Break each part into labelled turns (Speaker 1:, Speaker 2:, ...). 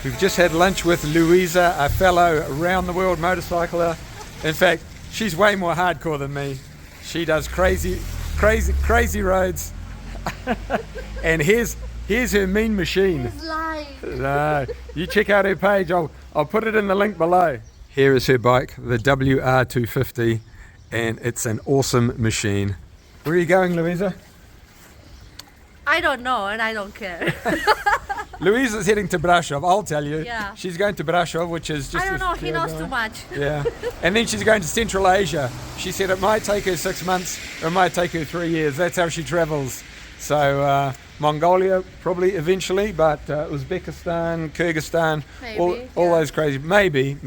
Speaker 1: We've just had lunch with Louisa, a fellow round-the-world motorcycler. In fact, she's way more hardcore than me. She does crazy roads. And here's her mean machine.
Speaker 2: It's live.
Speaker 1: No, you check out her page. I'll put it in the link below. Here is her bike, the WR250, and it's an awesome machine. Where are you going, Louisa?
Speaker 2: I don't know, and I don't care.
Speaker 1: Louisa's heading to Brasov, I'll tell you.
Speaker 2: Yeah.
Speaker 1: She's going to Brasov, which is just...
Speaker 2: I don't know, he knows too much.
Speaker 1: Yeah. And then she's going to Central Asia. She said it might take her 6 months, or it might take her 3 years. That's how she travels. So Mongolia, probably eventually, but Uzbekistan, Kyrgyzstan, all those crazy... Maybe.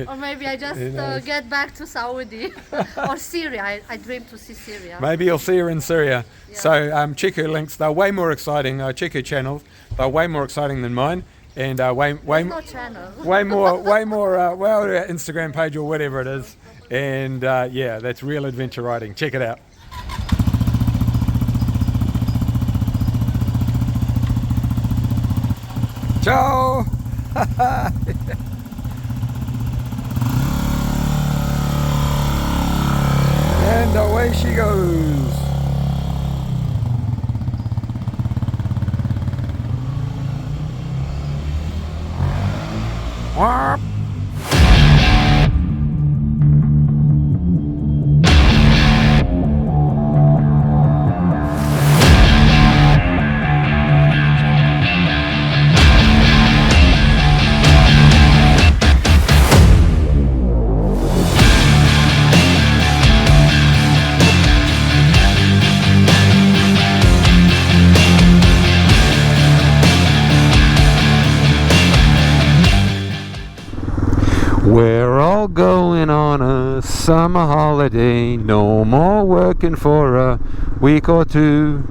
Speaker 2: Or maybe I just get back to Saudi or Syria. I dream to see Syria.
Speaker 1: Maybe you'll see her in Syria.
Speaker 2: Yeah.
Speaker 1: So check her links. They're way more exciting. Check her channels. They're way more exciting than mine, and way
Speaker 2: no channel.
Speaker 1: way more well, her Instagram page or whatever it is. And yeah, that's real adventure riding. Check it out. Ciao. And away she goes. Warp. We're all going on a summer holiday, no more working for a week or two.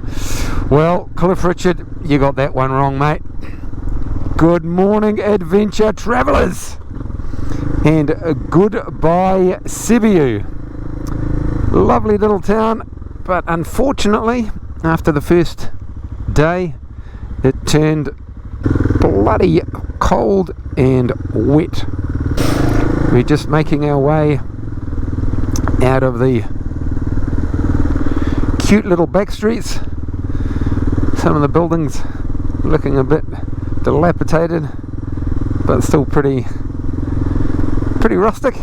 Speaker 1: Well, Cliff Richard, you got that one wrong, mate. Good morning, adventure travellers, and goodbye, SIBIU. Lovely little town, but unfortunately, after the first day, it turned bloody cold and wet. We're just making our way out of the cute little back streets. Some of the buildings looking a bit dilapidated, but still pretty rustic.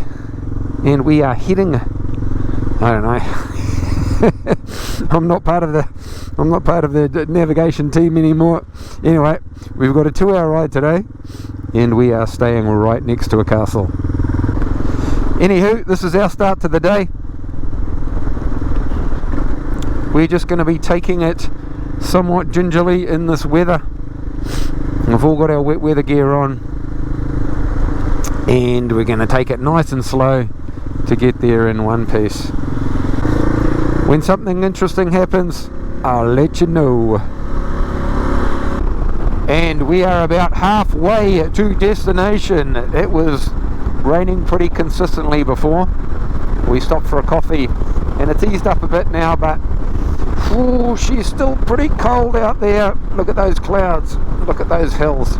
Speaker 1: And we are heading, I don't know. I'm not part of the navigation team anymore. Anyway, we've got a 2-hour ride today, and we are staying right next to a castle. Anywho, this is our start to the day. We're just going to be taking it somewhat gingerly in this weather. We've all got our wet weather gear on, and we're going to take it nice and slow to get there in one piece. When something interesting happens, I'll let you know. And we are about halfway to destination. It was raining pretty consistently before. We stopped for a coffee, and it's eased up a bit now, but she's still pretty cold out there. Look at those clouds, look at those hills.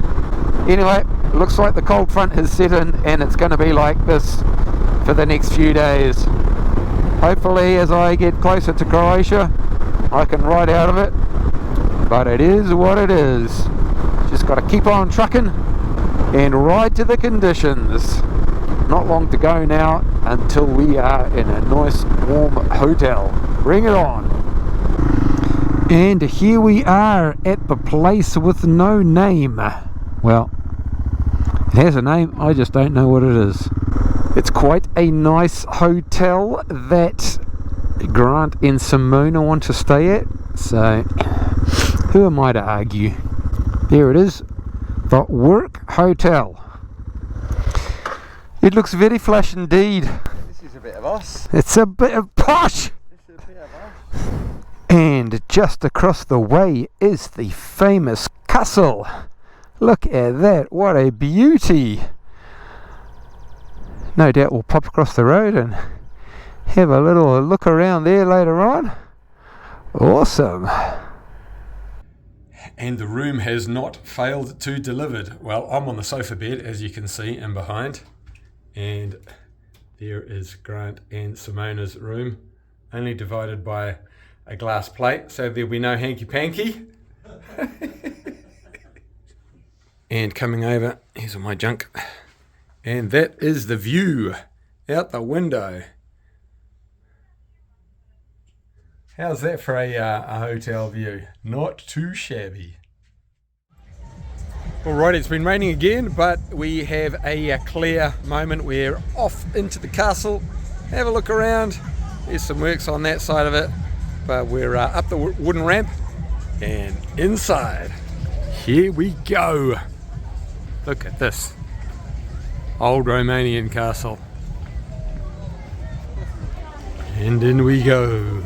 Speaker 1: Anyway, looks like the cold front has set in, and it's going to be like this for the next few days. Hopefully, as I get closer to Croatia, I can ride out of it, but it is what it is. Just got to keep on trucking and ride to the conditions. Not long to go now until we are in a nice warm hotel. Bring it on. And here we are at the place with no name. Well, it has a name, I just don't know what it is. It's quite a nice hotel that Grant and Simona want to stay at, so who am I to argue? There it is, the Work Hotel. It looks very flash indeed.
Speaker 3: This is a bit of us.
Speaker 1: It's a bit of posh!
Speaker 3: This is a bit of us.
Speaker 1: And just across the way is the famous castle. Look at that, what a beauty! No doubt we'll pop across the road and have a little look around there later on. Awesome!
Speaker 4: And the room has not failed to deliver. Well, I'm on the sofa bed, as you can see, and behind. And there is Grant and Simona's room, only divided by a glass plate, so there'll be no hanky-panky. And coming over, here's all my junk. And that is the view out the window. How's that for a hotel view? Not too shabby. Alright, it's been raining again, but we have a clear moment. We're off into the castle. Have a look around. There's some works on that side of it, but we're up the wooden ramp and inside. Here we go. Look at this. Old Romanian castle. And in we go.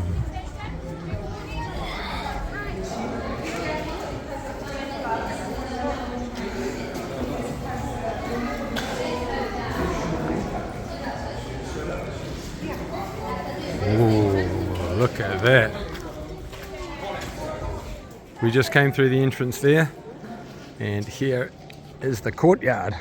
Speaker 4: Oh, look at that. We just came through the entrance there, and here is the courtyard.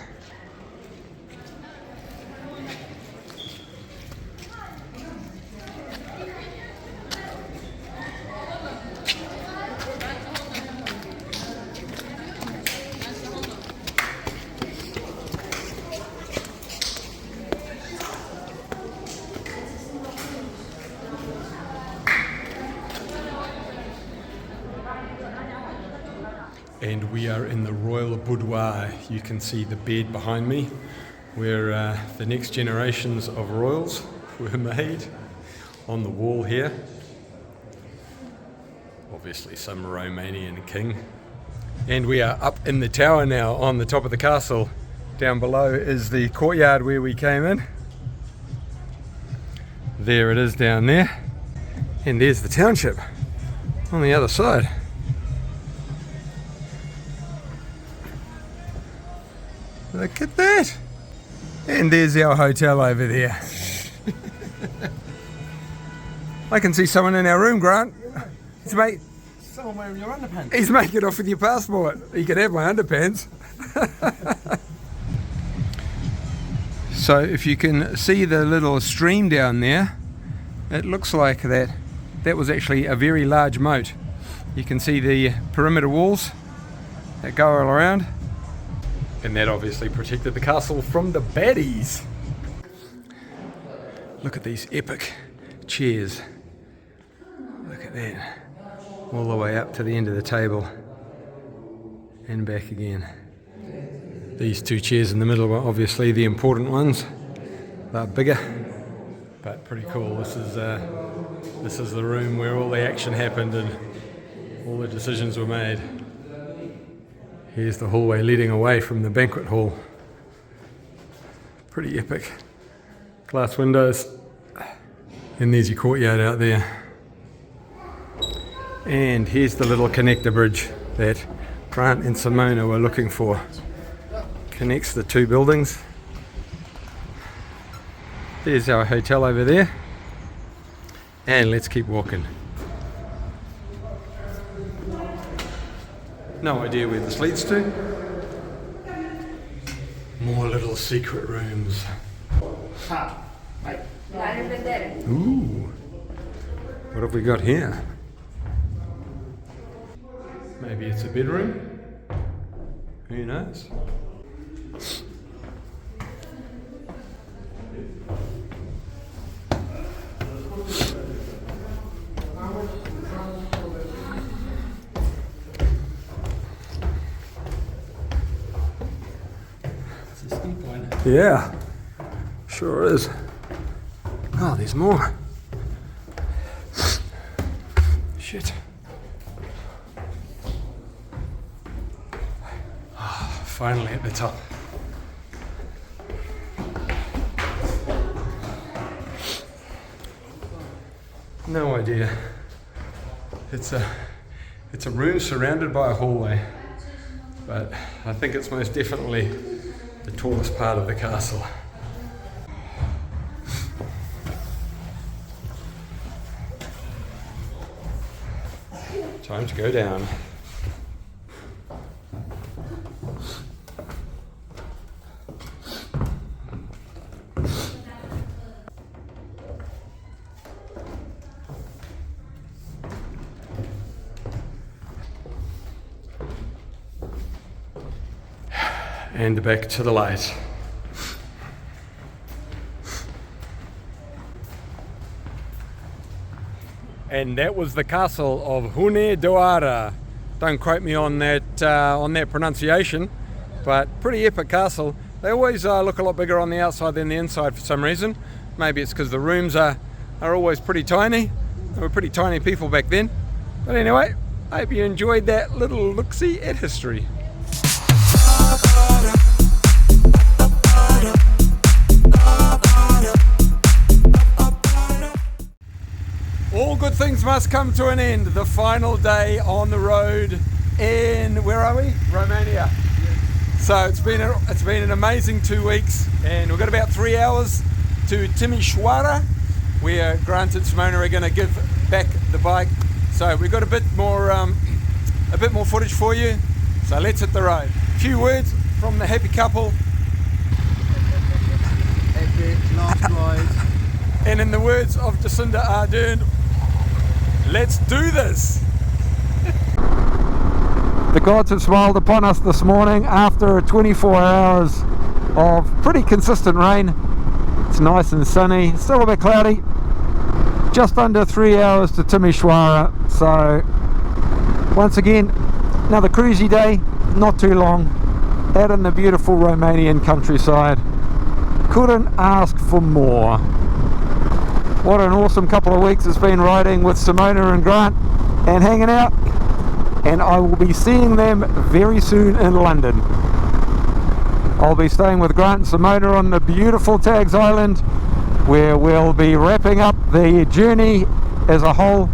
Speaker 4: And we are in the royal boudoir. You can see the bed behind me, where the next generations of royals were made on the wall here. Obviously some Romanian king. And we are up in the tower now on the top of the castle. Down below is the courtyard where we came in. There it is down there. And there's the township on the other side. Look at that! And there's our hotel over there. I can see someone in our room, Grant.
Speaker 3: Someone wearing your underpants.
Speaker 4: He's making off with your passport. You can have my underpants. So if you can see the little stream down there, it looks like that was actually a very large moat. You can see the perimeter walls that go all around. And that obviously protected the castle from the baddies. Look at these epic chairs. Look at that. All the way up to the end of the table. And back again. These two chairs in the middle were obviously the important ones. They're bigger, but pretty cool. This is the room where all the action happened and all the decisions were made. Here's the hallway leading away from the banquet hall. Pretty epic. Glass windows. And there's your courtyard out there. And here's the little connector bridge that Grant and Simona were looking for. Connects the two buildings. There's our hotel over there. And let's keep walking. No idea where this leads to. More little secret rooms. Ooh. What have we got here? Maybe it's a bedroom? Who knows? Yeah, sure is. Oh, there's more. Shit. Oh, finally at the top. No idea. It's a room surrounded by a hallway, but I think it's most definitely the tallest part of the castle. Time to go down. and back to the light. And that was the castle of Hunedoara. Don't quote me on that pronunciation, but pretty epic castle. They always look a lot bigger on the outside than the inside for some reason. Maybe it's because the rooms are always pretty tiny. They were pretty tiny people back then. But anyway, I hope you enjoyed that little look-see at history. All good things must come to an end. The final day on the road in, where are we? Romania. Yes. So it's been an amazing 2 weeks, and we've got about 3 hours to TIMISOARA, where Grant and Simona are going to give back the bike. So we've got a bit more footage for you. So let's hit the road. A few words from the happy couple.
Speaker 3: Epic, last ride.
Speaker 4: And in the words of Jacinda Ardern, let's do this!
Speaker 1: The gods have smiled upon us this morning after 24 hours of pretty consistent rain. It's nice and sunny, still a bit cloudy. Just under 3 hours to TIMISOARA. So once again, another cruisy day, not too long, out in the beautiful Romanian countryside. Couldn't ask for more. What an awesome couple of weeks it's been riding with Simona and Grant and hanging out, and I will be seeing them very soon in London. I'll be staying with Grant and Simona on the beautiful Tags Island, where we'll be wrapping up the journey as a whole,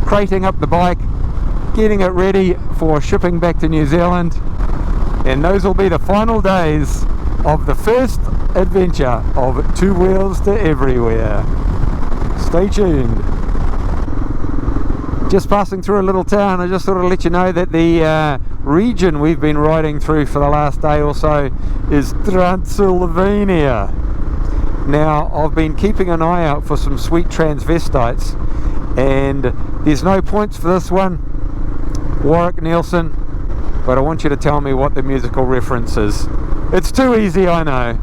Speaker 1: crating up the bike, getting it ready for shipping back to New Zealand, and those will be the final days of the first adventure of Two Wheels to Everywhere. Stay tuned. Just passing through a little town, I just thought I'd let you know that the region we've been riding through for the last day or so is Transylvania. Now, I've been keeping an eye out for some sweet transvestites, and there's no points for this one, Warwick Nielsen, but I want you to tell me what the musical reference is. It's too easy, I know,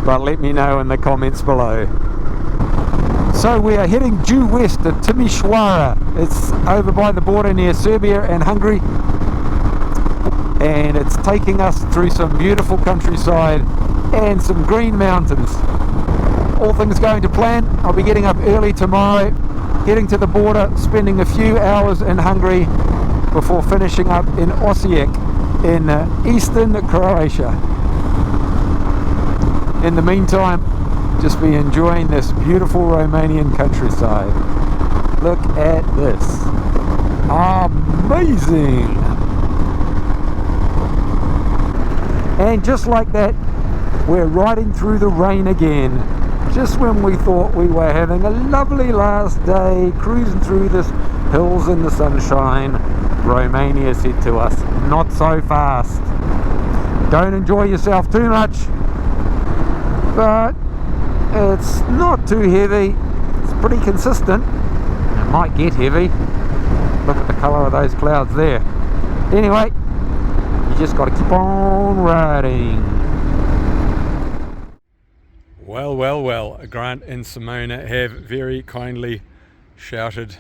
Speaker 1: but let me know in the comments below. So we are heading due west to TIMISOARA. It's over by the border near Serbia and Hungary, and it's taking us through some beautiful countryside and some green mountains. All things going to plan. I'll be getting up early tomorrow, getting to the border, spending a few hours in Hungary before finishing up in Osijek in eastern Croatia. In the meantime, just be enjoying this beautiful Romanian countryside. Look at this. Amazing! And just like that, we're riding through the rain again. Just when we thought we were having a lovely last day, cruising through the hills in the sunshine, Romania said to us, not so fast. Don't enjoy yourself too much, but it's not too heavy. It's pretty consistent. It might get heavy. Look at the colour of those clouds there. Anyway, you just got to keep on riding.
Speaker 4: Well, well, well, Grant and Simona have very kindly shouted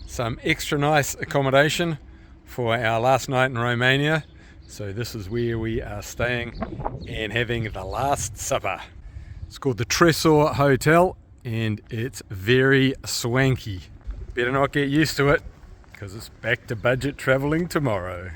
Speaker 4: some extra nice accommodation for our last night in Romania. So this is where we are staying and having the last supper. It's called the Tresor Hotel, and it's very swanky. Better not get used to it, because it's back to budget travelling tomorrow.